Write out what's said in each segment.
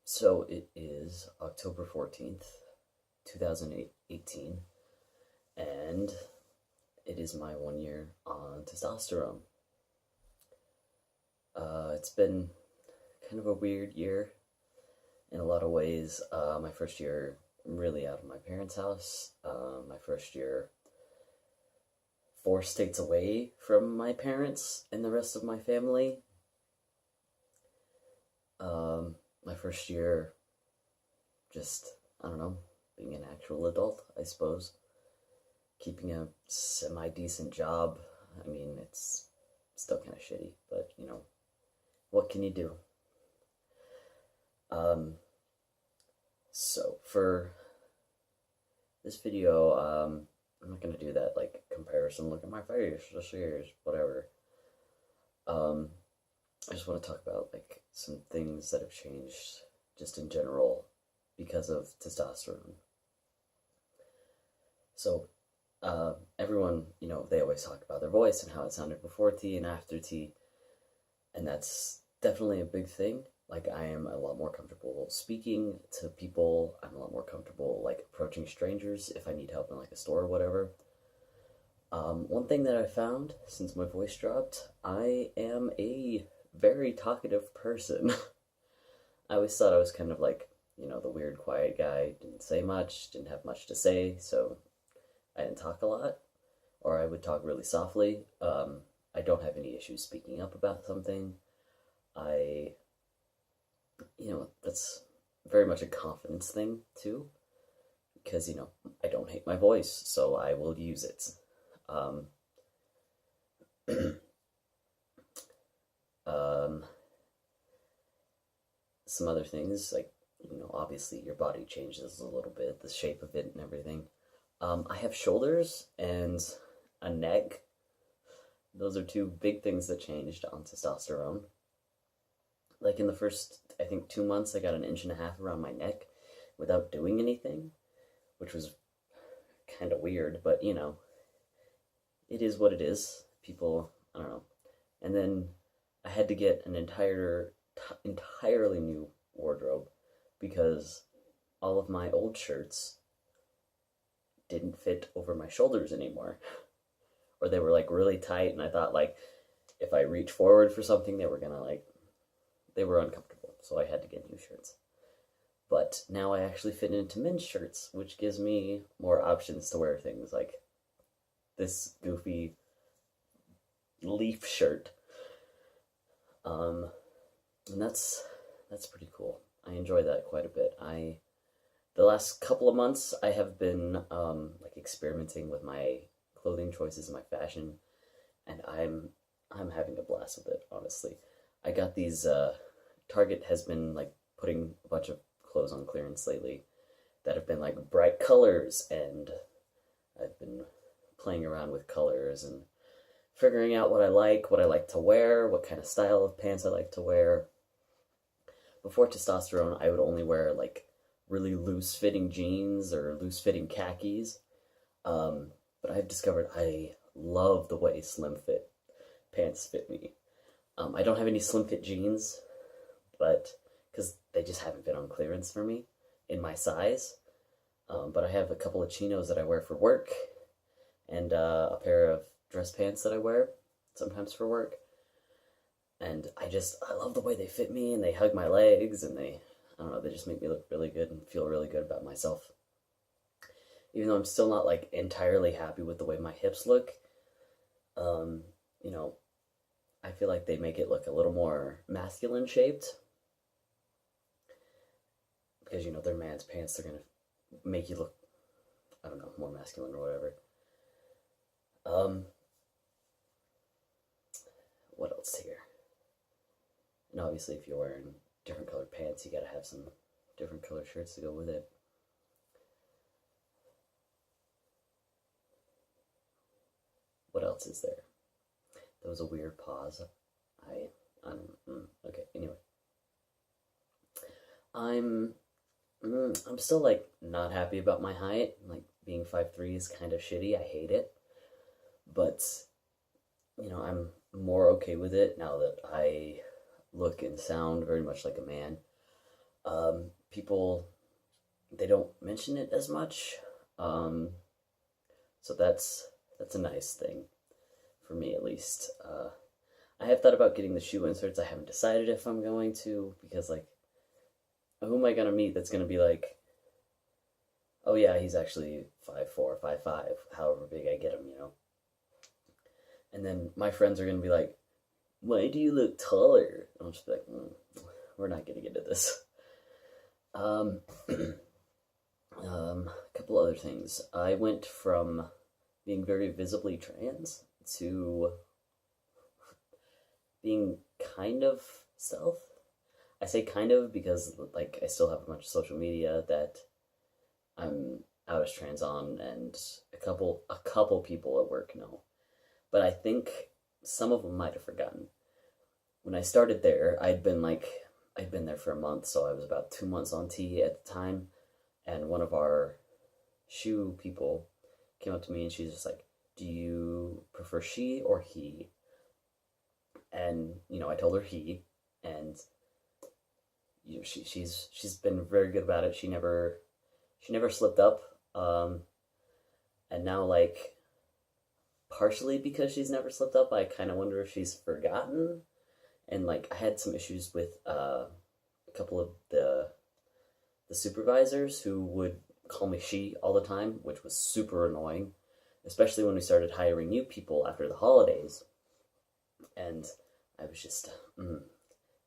So it is October 14th, 2018, and it is my 1 year on testosterone. It's been kind of a weird year in a lot of ways. My first year really out of my parents' house. My first year 4 states away from my parents and the rest of my family. My first year just, I don't know, being an actual adult, I suppose. Keeping a semi-decent job. I mean, it's still kind of shitty, but, what can you do? So for this video, I'm not gonna do that, like, comparison, look at my face, this year's, whatever. I just want to talk about, like, some things that have changed just in general because of testosterone. So, everyone, they always talk about their voice and how it sounded before T and after T, and that's definitely a big thing. Like, I am a lot more comfortable speaking to people. I'm a lot more comfortable, like, approaching strangers if I need help in, like, a store or whatever. One thing that I found since my voice dropped, I am a very talkative person. I always thought I was kind of like, the weird quiet guy, didn't say much, didn't have much to say, so I didn't talk a lot, or I would talk really softly. I don't have any issues speaking up about something. That's very much a confidence thing, too, because, I don't hate my voice, so I will use it. Some other things, like, obviously your body changes a little bit, the shape of it and everything. I have shoulders and a neck. Those are two big things that changed on testosterone. Like, in the first, I think, 2 months, I got an inch and a half around my neck without doing anything, which was kind of weird, but, it is what it is. People, I don't know. And then I had to get an entirely new wardrobe because all of my old shirts didn't fit over my shoulders anymore. Or they were, like, really tight, and I thought, like, if I reach forward for something, they were gonna, like, they were uncomfortable, so I had to get new shirts. But now I actually fit into men's shirts, which gives me more options to wear things like this goofy leaf shirt. And that's pretty cool. I enjoy that quite a bit. The last couple of months, I have been like, experimenting with my clothing choices and my fashion, and I'm having a blast with it. Honestly, I got these. Target has been, like, putting a bunch of clothes on clearance lately that have been, like, bright colors, and I've been playing around with colors and figuring out what I like to wear, what kind of style of pants I like to wear. Before testosterone, I would only wear, like, really loose-fitting jeans or loose-fitting khakis. But I've discovered I love the way slim-fit pants fit me. I don't have any slim-fit jeans, but because they just haven't been on clearance for me in my size. But I have a couple of chinos that I wear for work, and a pair of dress pants that I wear sometimes for work. And I love the way they fit me, and they hug my legs, and I don't know, they just make me look really good and feel really good about myself. Even though I'm still not, like, entirely happy with the way my hips look, I feel like they make it look a little more masculine shaped. Because, they're man's pants, they're gonna make you look, I don't know, more masculine or whatever. What else here? And obviously, if you're wearing different colored pants, you gotta have some different colored shirts to go with it. What else is there? That was a weird pause. Okay, anyway. I'm still, like, not happy about my height. Like, being 5'3" is kind of shitty. I hate it. But, I'm more okay with it now that I look and sound very much like a man. People, they don't mention it as much. Um, so that's a nice thing for me at least. I have thought about getting the shoe inserts. I haven't decided if I'm going to because like, who am I gonna meet that's gonna be like, oh yeah, he's actually 5'4", 5'5", however big I get him, you know. And then my friends are gonna be like, why do you look taller? And I'll just be like, we're not getting into this. Um, a couple other things. I went from being very visibly trans to being kind of stealth. I say kind of because like I still have a bunch of social media that I'm out as trans on, and a couple people at work know. But I think some of them might have forgotten. When I started there, I'd been there for a month, so I was about 2 months on T at the time, and one of our shoe people came up to me and she's just like, "Do you prefer she or he?" And I told her he, and she's been very good about it. She never slipped up. And now like partially because she's never slipped up, I kind of wonder if she's forgotten. And like I had some issues with a couple of the supervisors who would call me she all the time, which was super annoying, especially when we started hiring new people after the holidays. And I was just,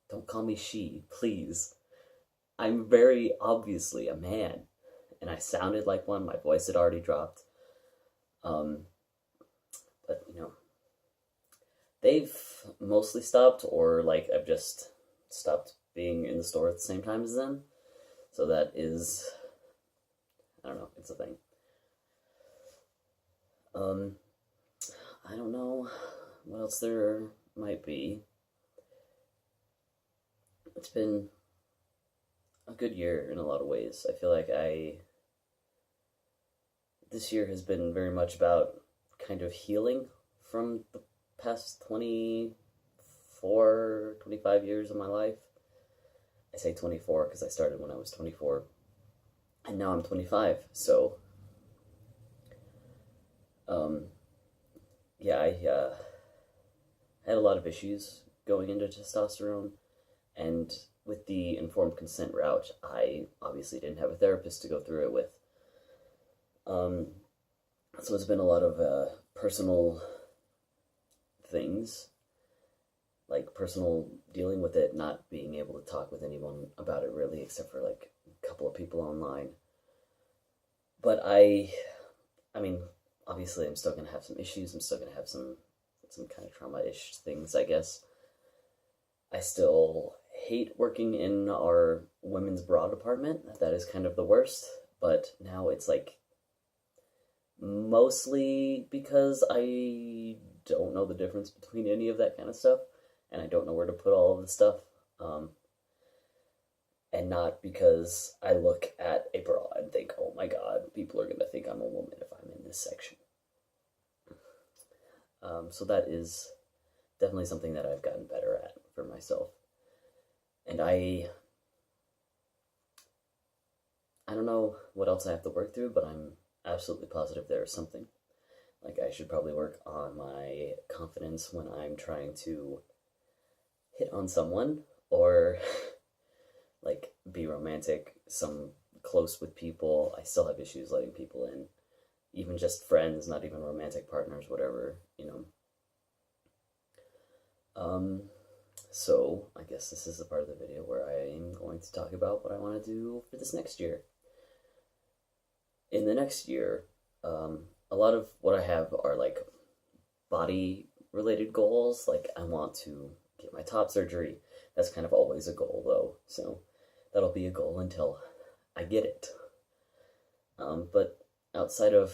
don't call me she, please. I'm very obviously a man, and I sounded like one. My voice had already dropped. Um, but they've mostly stopped, or like I've just stopped being in the store at the same time as them. So that is, I don't know, it's a thing. Um, I don't know what else there might be. It's been a good year in a lot of ways. I feel like this year has been very much about kind of healing from the past 24, 25 years of my life. I say 24 because I started when I was 24, and now I'm 25. So, um, yeah, I had a lot of issues going into testosterone, and with the informed consent route, I obviously didn't have a therapist to go through it with. Um, so it's been a lot of personal things, like personal dealing with it, not being able to talk with anyone about it really, except for like a couple of people online. But I mean, obviously, I'm still gonna have some issues. I'm still gonna have some kind of trauma-ish things, I guess. I still hate working in our women's bra department. That is kind of the worst. But now it's like mostly because I don't know the difference between any of that kind of stuff, and I don't know where to put all of the stuff. And not because I look at a bra and think, oh my god, people are going to think I'm a woman if I'm in this section. So that is definitely something that I've gotten better at for myself. And I don't know what else I have to work through, but I'm absolutely positive there is something. Like, I should probably work on my confidence when I'm trying to hit on someone, or like be romantic, some close with people. I still have issues letting people in, even just friends, not even romantic partners, whatever. So I guess this is the part of the video where I am going to talk about what I want to do for this next year. In the next year, a lot of what I have are like body related goals. Like, I want to get my top surgery. That's kind of always a goal though, so that'll be a goal until I get it. But outside of,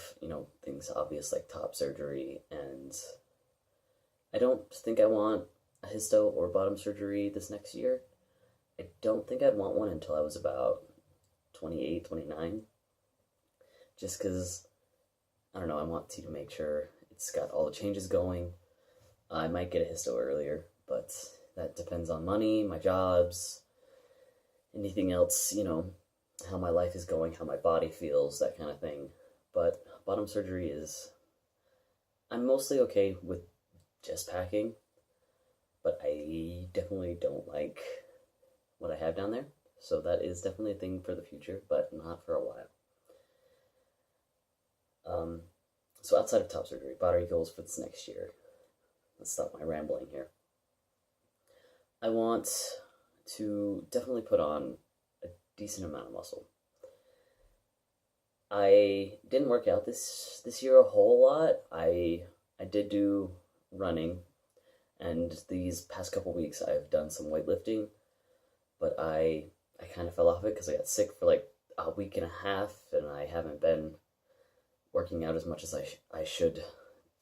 things obvious like top surgery, and I don't think I want a histo or bottom surgery this next year. I don't think I'd want one until I was about 28, 29. Just because, I don't know, I want to make sure it's got all the changes going. I might get a histo earlier, but that depends on money, my jobs, anything else, how my life is going, how my body feels, that kind of thing. But bottom surgery is, I'm mostly okay with just packing, but I definitely don't like what I have down there. So that is definitely a thing for the future, but not for a while. So outside of top surgery, body goals for this next year. Let's stop my rambling here. I want to definitely put on a decent amount of muscle. I didn't work out this year a whole lot. I did do running, and these past couple weeks I've done some weightlifting, but I kind of fell off it because I got sick for like a week and a half, and I haven't been working out as much as I should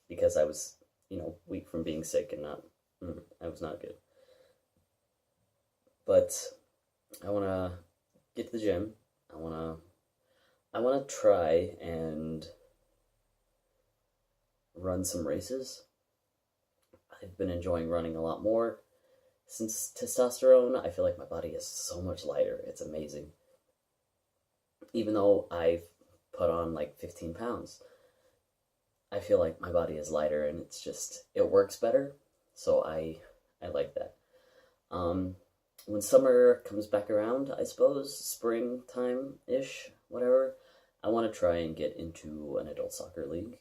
because I was, weak from being sick and I was not good. But I want to get to the gym. I want to try and run some races. I've been enjoying running a lot more since testosterone. I feel like my body is so much lighter. It's amazing. Even though I've put on like 15 pounds, I feel like my body is lighter and it works better. So I like that. When summer comes back around, I suppose, springtime-ish, whatever, I want to try and get into an adult soccer league.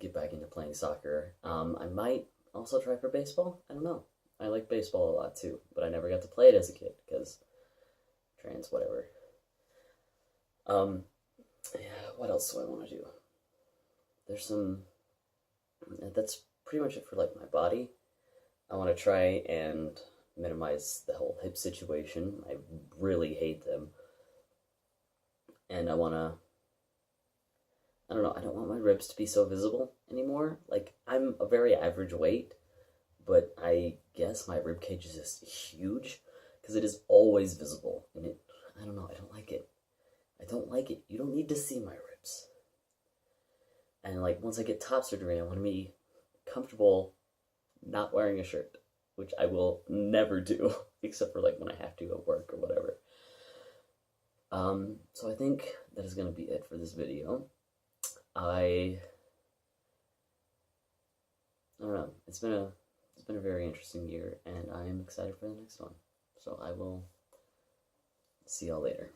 Get back into playing soccer. I might also try for baseball. I don't know. I like baseball a lot too, but I never got to play it as a kid because trans, whatever. Yeah, what else do I want to do? That's pretty much it for like my body. I want to try and minimize the whole hip situation. I really hate them. And I don't want my ribs to be so visible anymore. Like, I'm a very average weight, but I guess my rib cage is just huge because it is always visible. And I don't know, I don't like it. I don't like it. You don't need to see my ribs. And like, once I get top surgery, I want to be comfortable not wearing a shirt, which I will never do, except for like when I have to at work or whatever. So I think that is going to be it for this video. I don't know. It's been a very interesting year, and I am excited for the next one. So I will see y'all later.